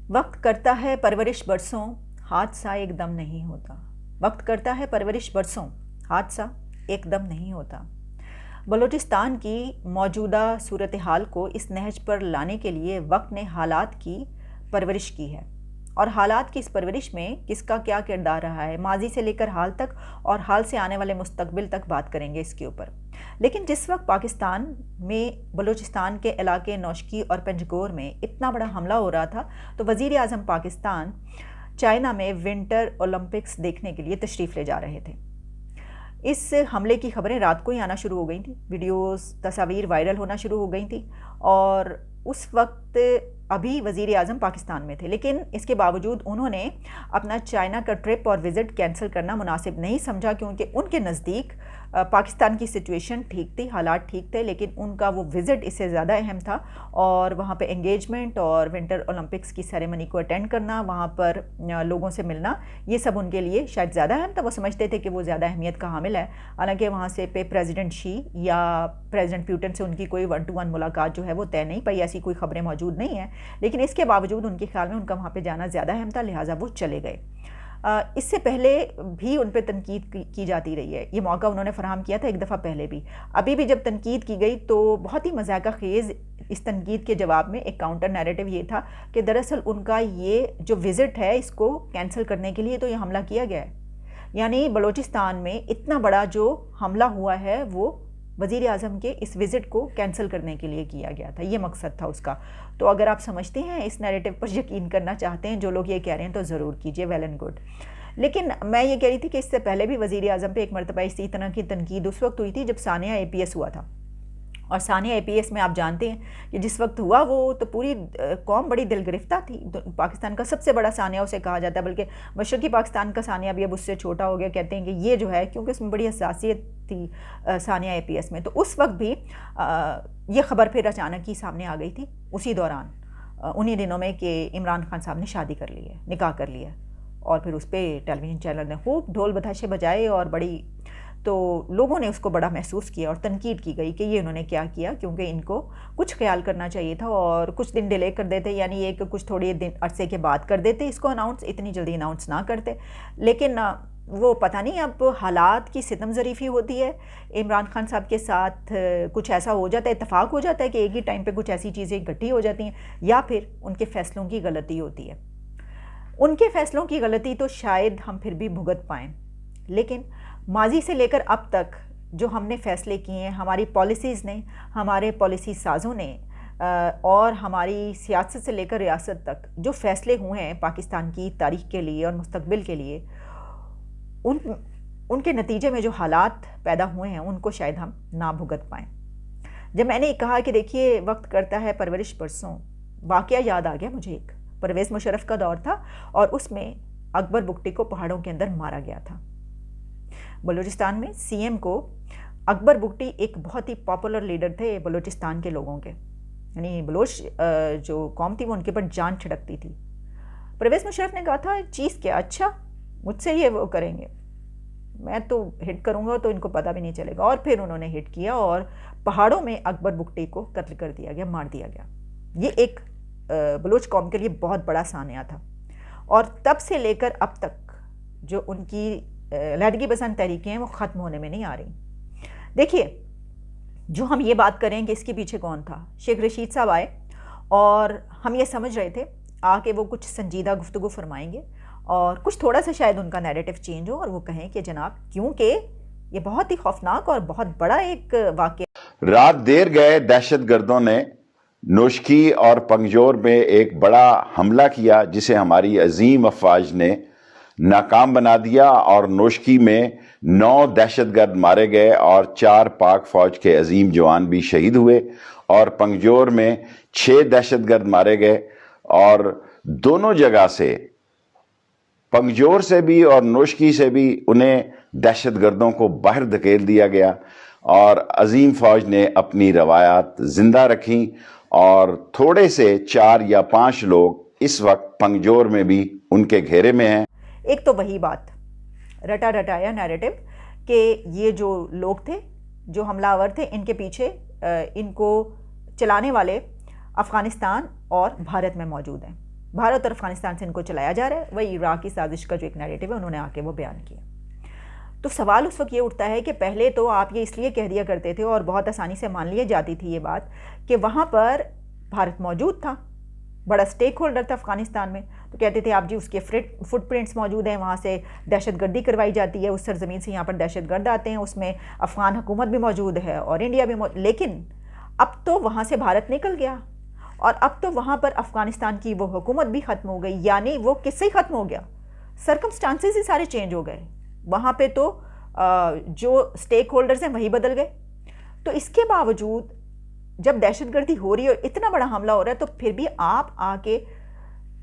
वक्त करता है परवरिश बरसों, हादसा एकदम नहीं होता। वक्त करता है परवरिश बरसों, हादसा एकदम नहीं होता। बलूचिस्तान की मौजूदा सूरत हाल को इस नहज पर लाने के लिए वक्त ने हालात की परवरिश की है, और हालात की इस परवरिश में किसका क्या किरदार रहा है, माजी से लेकर हाल तक और हाल से आने वाले मुस्तकबिल तक बात करेंगे इसके ऊपर। लेकिन जिस वक्त पाकिस्तान में बलूचिस्तान के इलाके नौशकी और पंजगोर में इतना बड़ा हमला हो रहा था, तो वज़ीर आज़म पाकिस्तान चाइना में विंटर ओलंपिक्स देखने के लिए तशरीफ़ ले जा रहे थे। इस हमले की खबरें रात को ही आना शुरू हो गई थी, वीडियोस तस्वीर वायरल होना शुरू हो गई थी, और उस वक्त अभी वज़ीर आज़म पाकिस्तान में थे। लेकिन इसके बावजूद उन्होंने अपना चाइना का ट्रिप और विज़िट कैंसिल करना मुनासिब नहीं समझा, क्योंकि उनके नज़दीक पाकिस्तान की सिचुएशन ठीक थी, हालात ठीक थे, लेकिन उनका वो विज़िट इससे ज़्यादा अहम था। और वहाँ पे एंगेजमेंट और विंटर ओलंपिक्स की सेरेमनी को अटेंड करना, वहाँ पर लोगों से मिलना, ये सब उनके लिए शायद ज़्यादा अहम था। वो समझते थे कि वो ज़्यादा अहमियत का हामिल है। हालांकि वहाँ से पे प्रेसिडेंट शी या प्रेसिडेंट प्यूटन से उनकी कोई 1-to-1 मुलाकात जो है वो तय नहीं पाई, ऐसी कोई खबरें मौजूद नहीं हैं। लेकिन इसके बावजूद उनके ख्याल में उनका वहाँ पे जाना ज़्यादा अहम था, लिहाजा वो चले गए। इससे पहले भी उन पर तनकीद की जाती रही है। ये मौका उन्होंने फराहम किया था एक दफ़ा पहले भी। अभी भी जब तनकीद की गई तो बहुत ही मज़ाक़ा ख़ेज़ इस तनकीद के जवाब में एक काउंटर नैरेटिव ये था कि दरअसल उनका ये जो विज़िट है इसको कैंसिल करने के लिए तो ये हमला किया गया है। यानी बलूचिस्तान में इतना बड़ा जो हमला हुआ है वो वज़ीर आज़म के इस विज़िट को कैंसिल करने के लिए किया गया था, ये मकसद था उसका। तो अगर आप समझते हैं, इस नैरेटिव पर यकीन करना चाहते हैं, जो लोग ये कह रहे हैं, तो ज़रूर कीजिए, वेल एंड गुड। लेकिन मैं ये कह रही थी कि इससे पहले भी वज़ीर आज़म पे एक मरतबा इसी तरह की तनकीद उस वक्त हुई थी जब सानिया APS हुआ था। और सानिया APS में आप जानते हैं कि जिस वक्त हुआ वो तो पूरी कौम बड़ी दिलगिरफ्ता थी। पाकिस्तान का सबसे बड़ा सानिया उसे कहा जाता है, बल्कि मशरक़ी पाकिस्तान का सानिया भी अब उससे छोटा हो गया। कहते हैं कि ये जो है, क्योंकि उसमें बड़ी हसासियत थी सानिया APS में, तो उस वक्त भी ये ख़बर फिर अचानक ही सामने आ गई थी उसी दौरान, उन्हीं दिनों में, कि इमरान खान साहब ने शादी कर ली है, निकाह कर लिया। और फिर उस पर टेलीविज़न चैनल ने खूब ढोल बताशे बजाए और बड़ी, तो लोगों ने उसको बड़ा महसूस किया और तनकीद की गई कि ये इन्होंने क्या किया, क्योंकि इनको कुछ ख्याल करना चाहिए था और कुछ दिन डिले कर देते, यानी ये कि कुछ थोड़ी दिन अरसे के बाद कर देते इसको अनाउंस, इतनी जल्दी अनाउंस ना करते। लेकिन वो पता नहीं अब हालात की सितम ज़रीफ़ी होती है, इमरान खान साहब के साथ कुछ ऐसा हो जाता है, इत्तेफाक हो जाता है कि एक ही टाइम पे कुछ ऐसी चीज़ें इकट्ठी हो जाती हैं, या फिर उनके फ़ैसलों की गलती होती है। उनके फ़ैसलों की गलती तो शायद हम फिर भी भुगत पाएँ, लेकिन माजी से लेकर अब तक जो हमने फ़ैसले किए हैं, हमारी पॉलिसीज़ ने, हमारे पॉलिसी साज़ों ने, और हमारी सियासत से लेकर रियासत तक जो फ़ैसले हुए हैं पाकिस्तान की तारीख़ के लिए और मुस्तकबिल के लिए, उनके नतीजे में जो हालात पैदा हुए हैं उनको शायद हम ना भुगत पाएँ। जब मैंने कहा कि देखिए वक्त करता है परवरिश बरसों, वाक़या याद आ गया मुझे। एक परवेज़ मुशर्रफ का दौर था और उसमें अकबर बुगटी को पहाड़ों के अंदर मारा गया था। बलूचिस्तान में CM को अकबर बुगटी एक बहुत ही पॉपुलर लीडर थे बलूचिस्तान के लोगों के, यानी बलोच जो कौम थी वो उनके ऊपर जान छिड़कती थी। परवेज़ मुशर्रफ ने कहा था, चीज़ क्या, अच्छा मुझसे ये वो करेंगे, मैं तो हिट करूँगा तो इनको पता भी नहीं चलेगा। और फिर उन्होंने हिट किया और पहाड़ों में अकबर बुगटी को कत्ल कर दिया गया, मार दिया गया। ये एक बलोच कौम के लिए बहुत बड़ा सानिया था, और तब से लेकर अब तक जो उनकी लहदगी पसंद तहरीकें हैं वो ख़त्म होने में नहीं आ रही। देखिए, जो हम ये बात करें कि इसके पीछे कौन था, शेख रशीद साहब आए और हम ये समझ रहे थे आके वो कुछ संजीदा गुफ्तगू फरमाएंगे और कुछ थोड़ा सा शायद उनका नैरेटिव चेंज हो और वो कहें कि जनाब, क्योंकि ये बहुत ही खौफनाक और बहुत बड़ा एक वाक़या। रात देर गए दहशतगर्दों ने नौशकी और पंजोर में एक बड़ा हमला किया, जिसे हमारी अजीम अफवाज ने नाकाम बना दिया, और नौशकी में 9 दहशतगर्द मारे गए और 4 पाक फौज के अजीम जवान भी शहीद हुए, और पंजोर में 6 दहशतगर्द मारे गए। और दोनों जगह से, पंजोर से भी और नौशकी से भी, उन्हें दहशतगर्दों को बाहर धकेल दिया गया और अजीम फौज ने अपनी रवायात जिंदा रखी। और थोड़े से 4 या 5 लोग इस वक्त पंजोर में भी उनके घेरे में हैं। एक तो वही बात, रटा रटाया नैरेटिव कि ये जो लोग थे, जो हमलावर थे, इनके पीछे इनको चलाने वाले अफ़गानिस्तान और भारत में मौजूद हैं। भारत और अफगानिस्तान से इनको चलाया जा रहा है। वही इराक की साजिश का जो एक नैरेटिव है उन्होंने आके वो बयान किया। तो सवाल उस वक्त ये उठता है कि पहले तो आप ये इसलिए कह दिया करते थे और बहुत आसानी से मान लिया जाती थी ये बात कि वहाँ पर भारत मौजूद था, बड़ा स्टेक होल्डर था अफगानिस्तान में, तो कहते थे आप जी उसके फुटप्रिंट्स मौजूद हैं, वहाँ से दहशतगर्दी करवाई जाती है, उस सरजमीन से यहाँ पर दहशतगर्द आते हैं, उसमें अफ़गान हुकूमत भी मौजूद है और इंडिया भी मौजूद। लेकिन अब तो वहाँ से भारत निकल गया और अब तो वहाँ पर अफ़गानिस्तान की वो हुकूमत भी ख़त्म हो गई, यानी वो किससे ही ख़त्म हो गया, सर्कमस्टांसेस ही सारे चेंज हो गए। वहाँ पे तो जो स्टेक होल्डर्स हैं वही बदल गए। तो इसके बावजूद जब दहशतगर्दी हो रही है और इतना बड़ा हमला हो रहा है, तो फिर भी आप आके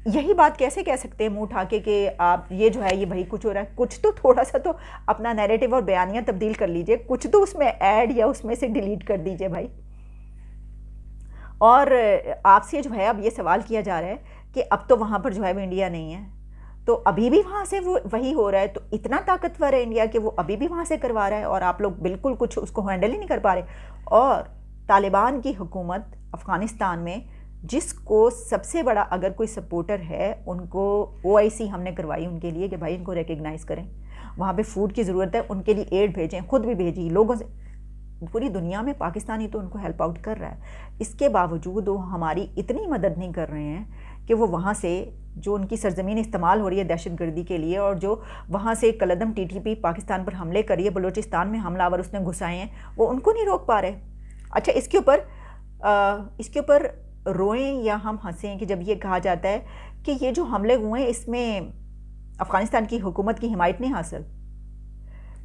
यही बात कैसे कह सकते हैं मुंह उठा के कि आप ये जो है ये वही कुछ हो रहा है। कुछ तो थोड़ा सा तो अपना नैरेटिव और बयानियाँ तब्दील कर लीजिए, कुछ तो उसमें ऐड या उसमें से डिलीट कर दीजिए भाई। और आपसे जो है अब ये सवाल किया जा रहा है कि अब तो वहाँ पर जो है वो इंडिया नहीं है, तो अभी भी वहाँ से वो वही हो रहा है, तो इतना ताकतवर है इंडिया कि वो अभी भी वहाँ से करवा रहा है और आप लोग बिल्कुल कुछ उसको हैंडल ही नहीं कर पा रहे। और तालिबान की हुकूमत अफ़गानिस्तान में, जिसको सबसे बड़ा अगर कोई सपोर्टर है, उनको OIC हमने करवाई उनके लिए कि भाई इनको रिकग्नाइज़ करें, वहाँ पे फूड की ज़रूरत है, उनके लिए एड भेजें, खुद भी भेजी लोगों से, पूरी दुनिया में पाकिस्तानी तो उनको हेल्प आउट कर रहा है। इसके बावजूद वो हमारी इतनी मदद नहीं कर रहे हैं कि वो वहाँ से जो उनकी सरजमीन इस्तेमाल हो रही है दहशतगर्दी के लिए, और जो वहाँ से कलदम TTP पाकिस्तान पर हमले करिए, बलूचिस्तान में हमलावर उसने घुसाए हैं, वो उनको नहीं रोक पा रहे। अच्छा, इसके ऊपर रोएं या हम हंसें कि जब ये कहा जाता है कि ये जो हमले हुए हैं इसमें अफ़गानिस्तान की हुकूमत की हिमायत नहीं हासिल,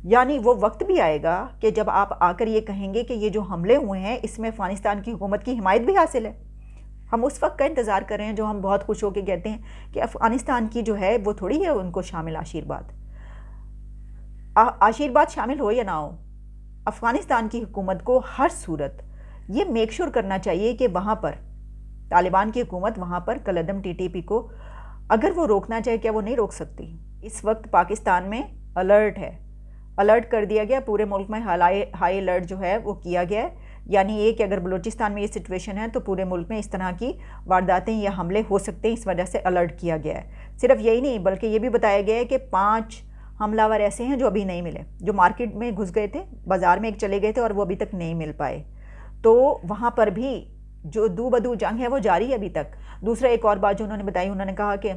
यानी वो वक्त भी आएगा कि जब आप आकर ये कहेंगे कि ये जो हमले हुए हैं इसमें अफ़गानिस्तान की हुकूमत की हिमायत भी हासिल है। हम उस वक्त का इंतज़ार कर रहे हैं जो हम बहुत खुश होकर कहते हैं कि अफ़गानिस्तान की जो है वो थोड़ी है उनको शामिल आशीर्वाद शामिल हो या ना हो, अफ़गानिस्तान की हुकूमत को हर सूरत ये मेक श्योर करना चाहिए कि वहाँ पर तालिबान की हुकूमत वहाँ पर कलदम TTP को अगर वो रोकना चाहे, क्या वो नहीं रोक सकती। इस वक्त पाकिस्तान में अलर्ट है, अलर्ट कर दिया गया, पूरे मुल्क में हाई अलर्ट जो है वो किया गया है। यानी ये कि अगर बलूचिस्तान में ये सिचुएशन है तो पूरे मुल्क में इस तरह की वारदातें या हमले हो सकते हैं, इस वजह से अलर्ट किया गया है। सिर्फ यही नहीं बल्कि ये भी बताया गया है कि 5 हमलावर ऐसे हैं जो अभी नहीं मिले, जो मार्केट में घुस गए थे, बाज़ार में एक चले गए थे और वो अभी तक नहीं मिल पाए। तो वहाँ पर भी जो दू बदू जंग है वो जारी है अभी तक। दूसरा एक और बात जो उन्होंने बताई, उन्होंने कहा कि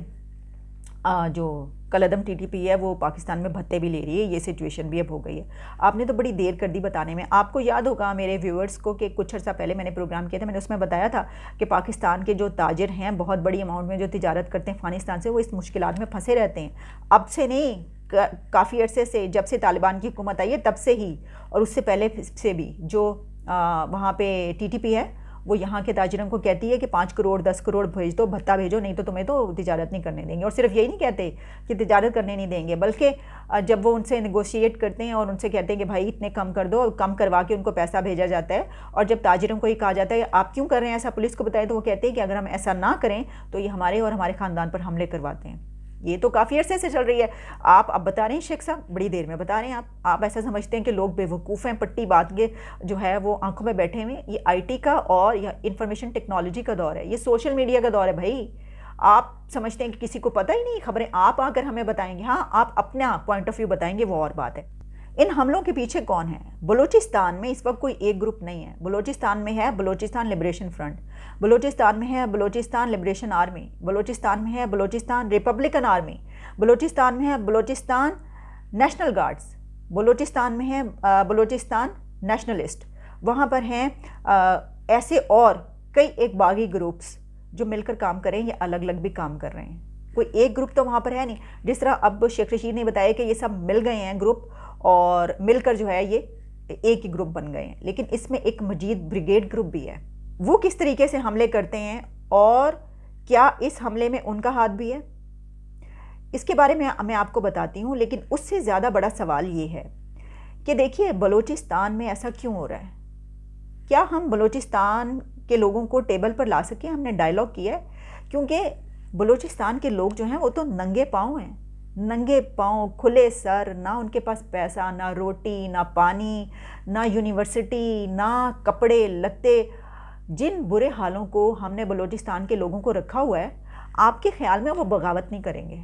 जो कलदम TTP है वो पाकिस्तान में भत्ते भी ले रही है, ये सिचुएशन भी अब हो गई है। आपने तो बड़ी देर कर दी बताने में। आपको याद होगा मेरे व्यूअर्स को कि कुछ अर्सा पहले मैंने प्रोग्राम किया था, मैंने उसमें बताया था कि पाकिस्तान के जो ताजिर हैं बहुत बड़ी अमाउंट में जो तिजारत करते हैं अफ़गानिस्तान से, वो इस मुश्किलात में फंसे रहते हैं। अब से नहीं, काफ़ी अरसे से, जब से तालिबान की हुकूमत आई है तब से ही, और उससे पहले से भी जो वहाँ पे TTP है वो यहाँ के ताजिरों को कहती है कि 5 करोड़ 10 करोड़ भेज दो, भत्ता भेजो, नहीं तो तुम्हें तो तिजारत नहीं करने देंगे। और सिर्फ यही नहीं कहते कि तिजारत करने नहीं देंगे, बल्कि जब वो उनसे नेगोशिएट करते हैं और उनसे कहते हैं कि भाई इतने कम कर दो, कम करवा के उनको पैसा भेजा जाता है। और जब ताजिरों को ये कहा जाता है आप क्यों कर रहे हैं ऐसा, पुलिस को बताए, तो वो कहते हैं कि अगर हम ऐसा ना करें तो ये हमारे और हमारे ख़ानदान पर हमले करवाते हैं। ये तो काफ़ी अरसे से चल रही है। आप अब बता रहे हैं शेख साहब, बड़ी देर में बता रहे हैं आप ऐसा समझते हैं कि लोग बेवकूफ़ हैं, पट्टी बात के जो है वो आंखों में बैठे हुए। ये IT का और या इंफॉर्मेशन टेक्नोलॉजी का दौर है, ये सोशल मीडिया का दौर है भाई। आप समझते हैं कि किसी को पता ही नहीं खबरें, आप आकर हमें बताएंगे, हाँ आप अपना पॉइंट ऑफ व्यू बताएंगे, वो और बात है। इन हमलों के पीछे कौन है? बलूचिस्तान में इस वक्त कोई एक ग्रुप नहीं है। बलूचिस्तान में है बलूचिस्तान लिबरेशन फ्रंट, बलूचिस्तान में है बलूचिस्तान लिबरेशन आर्मी, बलूचिस्तान में है बलूचिस्तान रिपब्लिकन आर्मी, बलूचिस्तान में है बलूचिस्तान नेशनल गार्ड्स, बलूचिस्तान में है बलूचिस्तान नेशनलिस्ट। वहाँ पर हैं ऐसे और कई एक बागी ग्रुप्स जो मिलकर काम करें या अलग अलग भी काम कर रहे हैं। कोई एक ग्रुप तो वहाँ पर है नहीं। जिस तरह अब शेख रशीद ने बताया कि ये सब मिल गए हैं ग्रुप और मिलकर जो है ये एक ही ग्रुप बन गए हैं, लेकिन इसमें एक मजीद ब्रिगेड ग्रुप भी है। वो किस तरीके से हमले करते हैं और क्या इस हमले में उनका हाथ भी है, इसके बारे में मैं आपको बताती हूँ। लेकिन उससे ज़्यादा बड़ा सवाल ये है कि देखिए बलूचिस्तान में ऐसा क्यों हो रहा है? क्या हम बलूचिस्तान के लोगों को टेबल पर ला सकें? हमने डायलॉग किया है, क्योंकि बलूचिस्तान के लोग जो हैं वो तो नंगे पाँव हैं, नंगे पाँव, खुले सर, ना उनके पास पैसा, ना रोटी, ना पानी, ना यूनिवर्सिटी, ना कपड़े लत्ते। जिन बुरे हालों को हमने बलूचिस्तान के लोगों को रखा हुआ है, आपके ख्याल में वो बगावत नहीं करेंगे।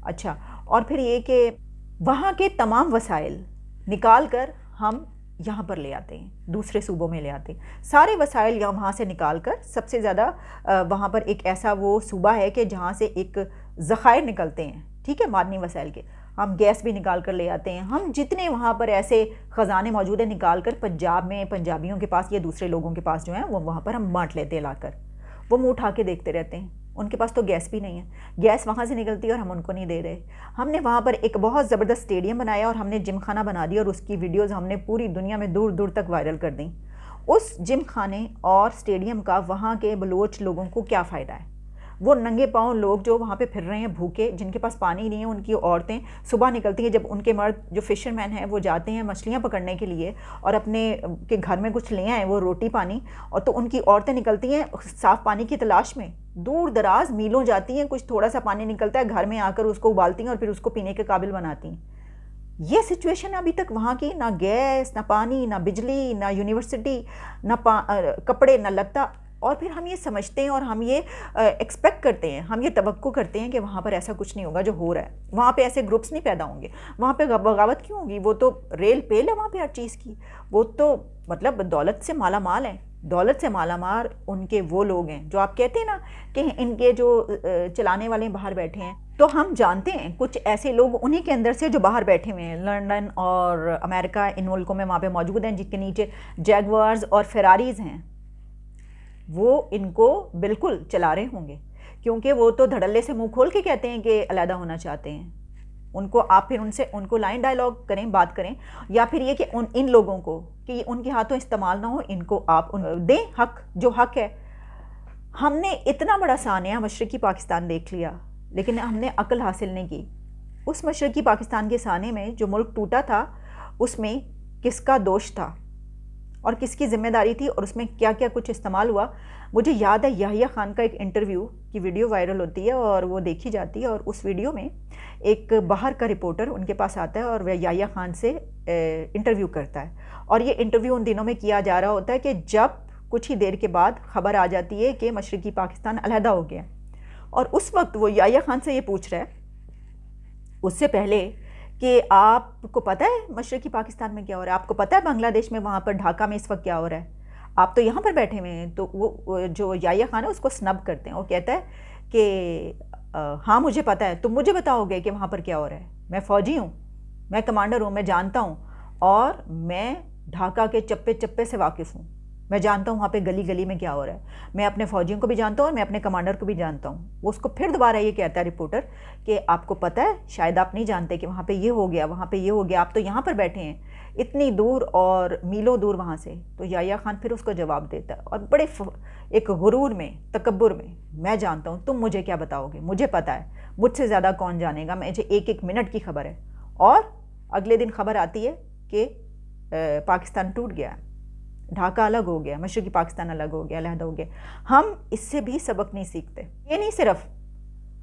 अच्छा, और फिर ये कि वहाँ के तमाम वसाइल निकाल कर हम यहाँ पर ले आते हैं, दूसरे सूबों में ले आते हैं। सारे वसाइल यहाँ वहाँ से निकाल कर, सबसे ज़्यादा वहाँ पर एक ऐसा वो सूबा है कि जहाँ से एक ज़खायर निकलते हैं, ठीक है, मादनी वसाइल के। हम गैस भी निकाल कर ले आते हैं। हम जितने वहाँ पर ऐसे ख़जाने मौजूद हैं निकाल कर पंजाब में पंजाबियों के पास या दूसरे लोगों के पास जो है वो वहाँ पर हम बांट लेते हैं लाकर। वो मुँह उठा के देखते रहते हैं, उनके पास तो गैस भी नहीं है, गैस वहाँ से निकलती है और हम उनको नहीं दे रहे। हमने वहाँ पर एक बहुत ज़बरदस्त स्टेडियम बनाया और हमने जिम खाना बना दिया और उसकी वीडियोज़ हमने पूरी दुनिया में दूर दूर तक वायरल कर दी। उस जिम खाने और स्टेडियम का वहाँ के बलोच लोगों को क्या फ़ायदा है? वो नंगे पाँव लोग जो वहाँ पे फिर रहे हैं भूखे, जिनके पास पानी नहीं है, उनकी औरतें सुबह निकलती हैं, जब उनके मर्द जो फिशरमैन हैं वो जाते हैं मछलियाँ पकड़ने के लिए और अपने के घर में कुछ ले आए वो रोटी पानी, और तो उनकी औरतें निकलती हैं साफ़ पानी की तलाश में, दूर दराज मीलों जाती हैं, कुछ थोड़ा सा पानी निकलता है, घर में आकर उसको उबालती हैं और फिर उसको पीने के काबिल बनाती हैं। ये सिचुएशन अभी तक वहाँ की, ना गैस, ना पानी, ना बिजली, ना यूनिवर्सिटी, ना कपड़े, ना लत्ता। और फिर हम ये समझते हैं और हम ये एक्सपेक्ट करते हैं, हम ये तवक्को करते हैं कि वहाँ पर ऐसा कुछ नहीं होगा जो हो रहा है, वहाँ पे ऐसे ग्रुप्स नहीं पैदा होंगे, वहाँ पे बगावत क्यों होगी? वो तो रेल पेल है वहाँ पे हर चीज़ की, वो तो मतलब दौलत से माला माल है, दौलत से माला माल उनके वो लोग हैं जो आप कहते हैं ना कि इनके जो चलाने वाले बाहर बैठे हैं। तो हम जानते हैं कुछ ऐसे लोग उन्हीं के अंदर से जो बाहर बैठे हुए हैं, लंदन और अमेरिका, इन मुल्कों में वहाँ पे मौजूद हैं, जिनके नीचे जैगवार्स और फेरारीज हैं, वो इनको बिल्कुल चला रहे होंगे, क्योंकि वो तो धड़ल्ले से मुंह खोल के कहते हैं कि अलहदा होना चाहते हैं। उनको आप फिर उनसे उनको लाइन डायलॉग करें, बात करें, या फिर ये कि इन लोगों को कि उनके हाथों इस्तेमाल ना हो, इनको आप दें हक, जो हक है। हमने इतना बड़ा सानिया मशरक़ी पाकिस्तान देख लिया, लेकिन हमने अक्ल हासिल नहीं की। उस मशरक़ी पाकिस्तान के साने में जो मुल्क टूटा था, उसमें किसका दोष था और किसकी ज़िम्मेदारी थी और उसमें क्या क्या कुछ इस्तेमाल हुआ। मुझे याद है याहिया खान का एक इंटरव्यू की वीडियो वायरल होती है और वो देखी जाती है, और उस वीडियो में एक बाहर का रिपोर्टर उनके पास आता है और वह याहिया खान से इंटरव्यू करता है। और ये इंटरव्यू उन दिनों में किया जा रहा होता है कि जब कुछ ही देर के बाद खबर आ जाती है कि मशरक़ी पाकिस्तान अलहदा हो गया, और उस वक्त वो याहिया खान से ये पूछ रहा है उससे पहले कि आपको पता है मशरक़ी पाकिस्तान में क्या हो रहा है, आपको पता है बांग्लादेश में वहाँ पर ढाका में इस वक्त क्या हो रहा है, आप तो यहाँ पर बैठे हुए हैं। तो वो जो याहिया खान है उसको स्नब करते हैं, वो कहता है कि हाँ मुझे पता है, तुम मुझे बताओगे कि वहाँ पर क्या हो रहा है? मैं फ़ौजी हूँ, मैं कमांडर हूँ, मैं जानता हूँ, और मैं ढाका के चप्पे चप्पे से वाकिफ़ हूँ, मैं जानता हूँ वहाँ पे गली गली में क्या हो रहा है, मैं अपने फ़ौजियों को भी जानता हूँ और मैं अपने कमांडर को भी जानता हूँ। वो उसको फिर दोबारा ये कहता है रिपोर्टर कि आपको पता है, शायद आप नहीं जानते कि वहाँ पे ये हो गया, वहाँ पे ये हो गया, आप तो यहाँ पर बैठे हैं इतनी दूर और मीलों दूर वहाँ से। तो याहिया खान फिर उसको जवाब देता है और बड़े एक गुरूर में, तकब्बुर में, मैं जानता हूँ, तुम मुझे क्या बताओगे, मुझे पता है, मुझसे ज़्यादा कौन जानेगा, मुझे एक एक मिनट की खबर है। और अगले दिन खबर आती है कि पाकिस्तान टूट गया, ढाका अलग हो गया, मशरक़ी पाकिस्तान अलग हो गया, अलहदा हो गया। हम इससे भी सबक नहीं सीखते। ये नहीं सिर्फ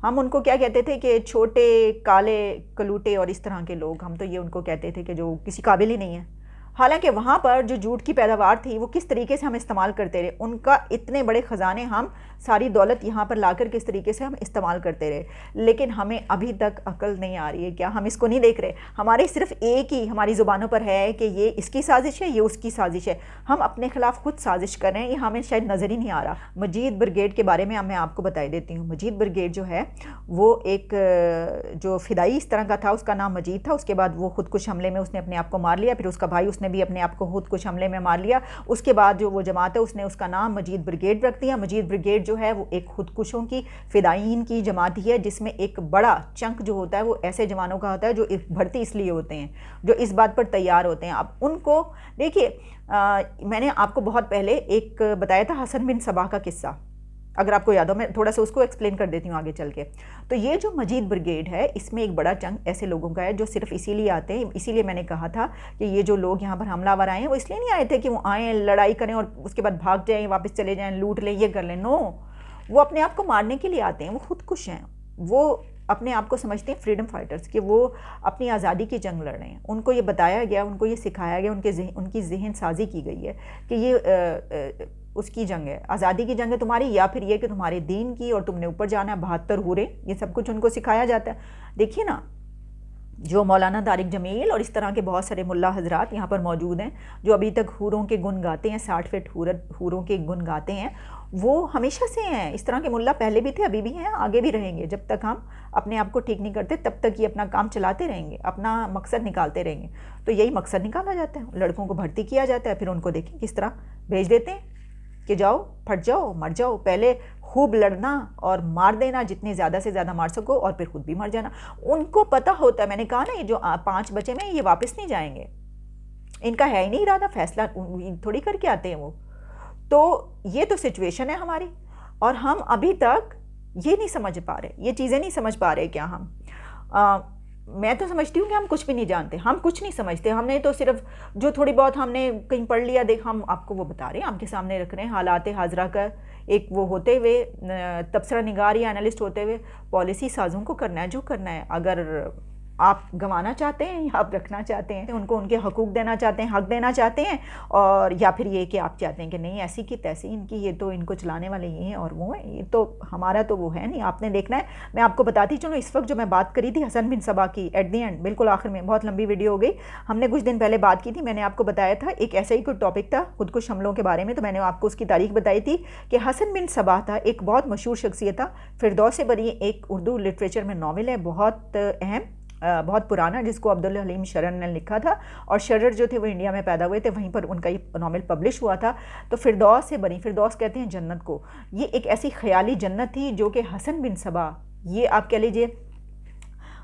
हम उनको क्या कहते थे कि छोटे काले कलूटे और इस तरह के लोग, हम तो ये उनको कहते थे कि जो किसी काबिल ही नहीं है। हालांकि वहाँ पर जो जूट की पैदावार थी वो किस तरीके से हम इस्तेमाल करते रहे, उनका इतने बड़े ख़जाने, हम सारी दौलत यहाँ पर लाकर किस तरीके से हम इस्तेमाल करते रहे। लेकिन हमें अभी तक अकल नहीं आ रही है, क्या हम इसको नहीं देख रहे? हमारे सिर्फ एक ही हमारी ज़ुबानों पर है कि ये इसकी साजिश है, ये उसकी साजिश है। हम अपने ख़िलाफ़ खुद साजिश कर रहे हैं, ये हमें शायद नज़र ही नहीं आ रहा। मजीद ब्रिगेड के बारे में मैं आपको बता देती हूँ। मजीद ब्रिगेड जो है वो एक जो फ़िदाई इस तरह का था, उसका नाम मजीद था। उसके बाद वो खुदकुश हमले में उसने अपने आप को मार लिया, फिर उसका भाई उसने भी अपने आप को खुदकुश हमले में मार लिया। उसके बाद जो वो जमात है उसने उसका नाम मजीद ब्रिगेड रख दिया। मजीद ब्रिगेड जो है वो एक खुदकुशों की, फ़िदाईन की जमात ही है, जिसमें एक बड़ा चंक जो होता है वो ऐसे जवानों का होता है जो भर्ती इसलिए होते हैं, जो इस बात पर तैयार होते हैं। अब उनको देखिए, मैंने आपको बहुत पहले एक बताया था हसन बिन सबा का किस्सा, अगर आपको याद हो, मैं थोड़ा सा उसको एक्सप्लेन कर देती हूँ आगे चल के। तो ये जो मजीद ब्रिगेड है, इसमें एक बड़ा चंक ऐसे लोगों का है जो सिर्फ इसीलिए आते हैं। इसीलिए मैंने कहा था कि ये जो लोग यहाँ पर हमलावर आए हैं वो इसलिए नहीं आए थे कि वो आएँ, लड़ाई करें और उसके बाद भाग जाएँ, वापस चले जाएँ, लूट लें, ये कर लें। नो, वो अपने आप को मारने के लिए आते हैं, वो खुदकुश हैं। वो अपने आप को समझते हैं फ्रीडम फाइटर्स, कि वो अपनी आज़ादी की जंग लड़ रहे हैं। उनको ये बताया गया, उनको ये सिखाया गया, उनकी जहन साजी की गई है कि ये उसकी जंग है, आज़ादी की जंग है तुम्हारी, या फिर ये कि तुम्हारे दीन की और तुमने ऊपर जाना है, 72 हूरें, ये सब कुछ उनको सिखाया जाता है। देखिए ना, जो मौलाना तारिक जमील और इस तरह के बहुत सारे मुल्ला हजरात यहाँ पर मौजूद हैं जो अभी तक हूरों के गुण गाते हैं, 60 फीट हूरों के गुण गाते हैं, वो हमेशा से हैं। इस तरह के मुल्ला पहले भी थे, अभी भी हैं, आगे भी रहेंगे। जब तक हम अपने आप को ठीक नहीं करते तब तक ये अपना काम चलाते रहेंगे, अपना मकसद निकालते रहेंगे। तो यही मकसद निकाला जाता है, लड़कों को भर्ती किया जाता है, फिर उनको देखें किस तरह भेज देते हैं कि जाओ, फट जाओ, मर जाओ। पहले खूब लड़ना और मार देना, जितने ज़्यादा से ज़्यादा मार सको, और फिर खुद भी मर जाना। उनको पता होता है, मैंने कहा ना, ये जो 5 बचे में, ये वापस नहीं जाएंगे, इनका है ही नहीं इरादा, फैसला थोड़ी करके आते हैं वो। तो ये तो सिचुएशन है हमारी, और हम अभी तक ये नहीं समझ पा रहे, ये चीज़ें नहीं समझ पा रहे। क्या हम मैं तो समझती हूँ कि हम कुछ भी नहीं जानते, हम कुछ नहीं समझते। हमने तो सिर्फ जो थोड़ी बहुत हमने कहीं पढ़ लिया, देख, हम आपको वो बता रहे हैं, आपके सामने रख रहे हैं हालात हाजरा का एक वो होते हुए, तबसरा निगार या एनालिस्ट होते हुए, पॉलिसी साजों को करना है जो करना है। अगर आप गंवाना चाहते हैं या आप रखना चाहते हैं, उनको उनके हकूक़ देना चाहते हैं, हक देना चाहते हैं, और या फिर ये कि आप चाहते हैं कि नहीं, ऐसी की तैसी इनकी, ये तो इनको चलाने वाले ये हैं और वो हैं, ये तो हमारा तो वो है नहीं, आपने देखना है। मैं आपको बताती चलो, इस वक्त जो मैं बात करी थी हसन बिन सबा की, एट दी एंड, बिल्कुल आखिर में, बहुत लंबी वीडियो हो गई, हमने कुछ दिन पहले बात की थी, मैंने आपको बताया था एक ऐसा ही कोई टॉपिक था खुदकुश हमलों के बारे में, तो मैंने आपको उसकी तारीख बताई थी कि हसन बिन सबा था, एक बहुत मशहूर शख्सियत था, फिरदौस बरी, एक उर्दू लिटरेचर में नावल है, बहुत अहम, बहुत पुराना, जिसको अब्दुल हलीम शरर ने लिखा था, और शरर जो थे वो इंडिया में पैदा हुए थे, वहीं पर उनका ये नावल पब्लिश हुआ था। तो फिरदौस से बनी, फिरदौस कहते हैं जन्नत को, ये एक ऐसी ख्याली जन्नत थी जो कि हसन बिन सबा, ये आप कह लीजिए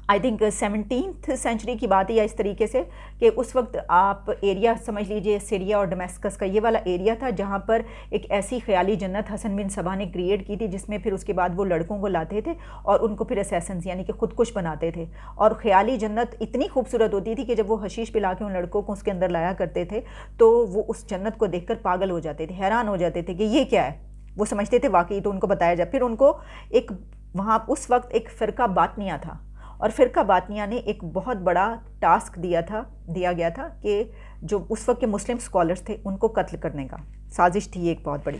आई थिंक 17th सेंचुरी की बात है या इस तरीके से, कि उस वक्त आप एरिया समझ लीजिए सीरिया और डमस्कस का ये वाला एरिया था, जहाँ पर एक ऐसी ख्याली जन्नत हसन बिन सबा ने क्रिएट की थी, जिसमें फिर उसके बाद वो लड़कों को लाते थे और उनको फिर असैसन्स यानी कि खुदकुश बनाते थे। और ख्याली जन्नत इतनी खूबसूरत होती थी कि जब वो हशीश पिला के उन लड़कों को उसके अंदर लाया करते थे, तो वो उस जन्नत को देखकर पागल हो जाते थे, हैरान हो जाते थे कि ये क्या है, वो समझते थे वाकई, तो उनको बताया जाए। फिर उनको एक वहाँ उस वक्त एक फ़िरका बातनिया था, और फ़िरका बातनिया ने एक बहुत बड़ा टास्क दिया गया था कि जो उस वक्त के मुस्लिम स्कॉलर्स थे उनको कत्ल करने का साजिश थी एक बहुत बड़ी,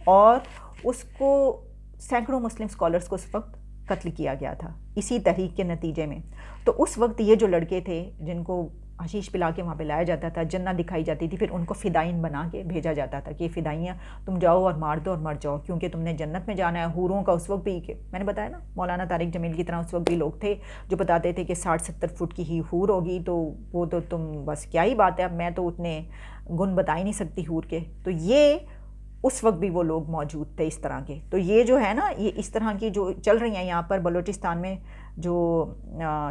और उसको सैकड़ों मुस्लिम स्कॉलर्स को उस वक्त कत्ल किया गया था इसी तहरीक के नतीजे में। तो उस वक्त ये जो लड़के थे जिनको हशीश पिला के वहाँ पे लाया जाता था, जन्नत दिखाई जाती थी, फिर उनको फ़िदाइन बना के भेजा जाता था कि फ़िदाइयाँ तुम जाओ और मार दो और मर जाओ, क्योंकि तुमने जन्नत में जाना है। हूरों का उस वक्त भी, कि मैंने बताया ना, मौलाना तारिक जमील की तरह उस वक्त भी लोग थे जो बताते थे कि 60-70 फुट की ही हूर होगी, तो वो तो तुम बस क्या ही बात है, अब मैं तो उतने गुण बता ही नहीं सकती हूर के। तो ये उस वक्त भी वो लोग मौजूद थे इस तरह के। तो ये जो है ना, ये इस तरह की जो चल रही हैं यहाँ पर बलूचिस्तान में, जो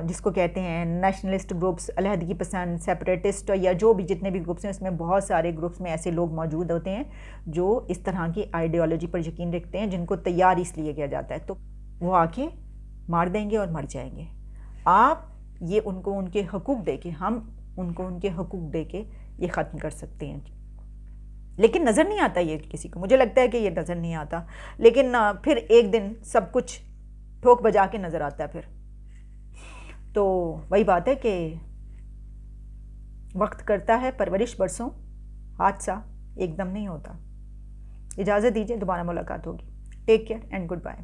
जिसको कहते हैं नेशनलिस्ट ग्रुप्स, अलहदगी पसंद, सेपरेटिस्ट, या जो भी जितने भी ग्रुप्स हैं, उसमें बहुत सारे ग्रुप्स में ऐसे लोग मौजूद होते हैं जो इस तरह की आइडियोलॉजी पर यकीन रखते हैं, जिनको तैयार इसलिए किया जाता है, तो वो आके मार देंगे और मर जाएंगे। आप ये उनको उनके हकूक़ दे के, हम उनको उनके हकूक़ दे के ये ख़त्म कर सकते हैं, लेकिन नज़र नहीं आता ये किसी को। मुझे लगता है कि ये नज़र नहीं आता, लेकिन फिर एक दिन सब कुछ ठोक बजा के नज़र आता है फिर। तो वही बात है कि वक्त करता है परवरिश बरसों, हादसा एकदम नहीं होता। इजाज़त दीजिए, दोबारा मुलाकात होगी। Take care and good bye.